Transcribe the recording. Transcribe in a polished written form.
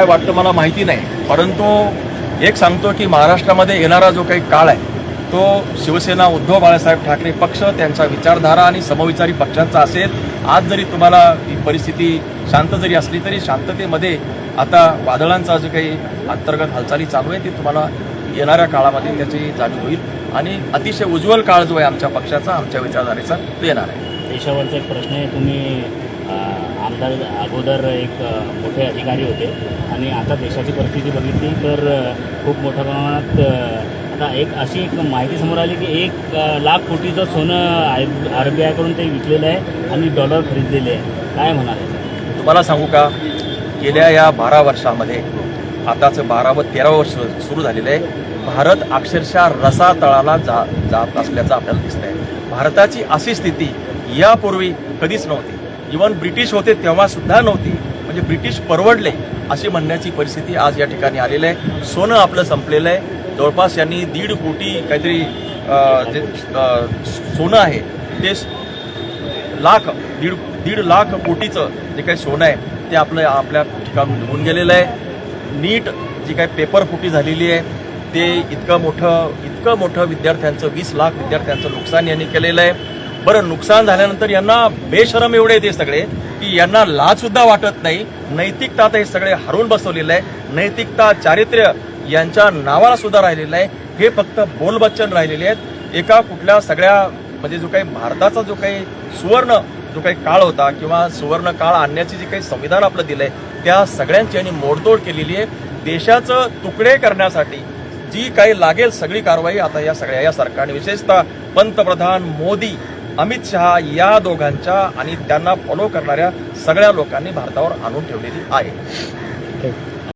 काय वाटतं मला माहिती नाही, परंतु एक सांगतो की महाराष्ट्रामध्ये येणारा जो काही काळ आहे तो शिवसेना उद्धव बाळासाहेब ठाकरे पक्ष, त्यांचा विचारधारा आणि समविचारी पक्षांचा असेल. आज जरी तुम्हाला ही परिस्थिती शांत जरी असली तरी शांततेमध्ये आता वादळांचा जो काही अंतर्गत हालचाली चालू आहे ते तुम्हाला येणाऱ्या काळामध्ये त्याची जाणीव होईल आणि अतिशय उज्ज्वल काळ जो आहे आमच्या पक्षाचा, आमच्या विचारधारेचा तो येणार आहे. देशावरचा एक प्रश्न आहे, तुम्ही आमदार अगोदर एक मोठे अधिकारी होते आणि आता देशाची परिस्थिती बघितली तर खूप मोठ्या प्रमाणात आता अशी एक माहिती समोर आली की 1,00,000 कोटीचं सोनं RBIकडून ते विकलेलं आहे आणि डॉलर खरीदलेले आहे. काय म्हणाल? तुम्हाला सांगू का, गेल्या या 12 वर्षामध्ये आताचं 12 व 13 वर्ष सुरू झालेलं आहे. भारत अक्षरशः रसातळाला जात असल्याचं आपल्याला दिसतंय. भारताची अशी स्थिती यापूर्वी कधीच नव्हती. इव्हन ब्रिटिश होते तेव्हा सुद्धा नव्हती. म्हणजे ब्रिटिश परवडले अशी म्हणण्याची परिस्थिती आज या ठिकाणी आलेली आहे. सोनं आपलं संपलेलं आहे. जवळपास यांनी 1.5 कोटी काहीतरी जे सोनं आहे ते दीड लाख कोटीचं जे काही सोनं आहे ते आपल्या ठिकाणी निघून गेलेलं आहे. नीट जी काही पेपर फुटी झालेली आहे ते इतकं मोठं विद्यार्थ्यांचं 20 लाख विद्यार्थ्यांचं नुकसान यांनी केलेलं आहे. बरं, नुकसान झाल्यानंतर यांना बेशरम एवढे येते सगळे की यांना लाज सुद्धा वाटत नाही. नैतिकता आता हे सगळे हरवून बसवलेलं आहे. नैतिकता, चारित्र्य यांच्या नावाला सुद्धा राहिलेलं आहे. हे फक्त बोलबच्चन राहिलेले आहेत. एका कुठल्या सगळ्या म्हणजे जो काही भारताचा जो काही सुवर्ण जो काही काळ होता किंवा सुवर्ण काळ आणण्याची जी काही संविधान आपलं दिलंय त्या सगळ्यांची यांनी मोडतोड केलेली आहे. देशाचं तुकडे करण्यासाठी जी काही लागेल सगळी कारवाई आता या सरकारने, विशेषतः पंतप्रधान मोदी, अमित शहा या दोघांच्या आणि त्यांना फॉलो करणाऱ्या सगळ्या लोकांनी भारतावर आणून ठेवलेली आहे.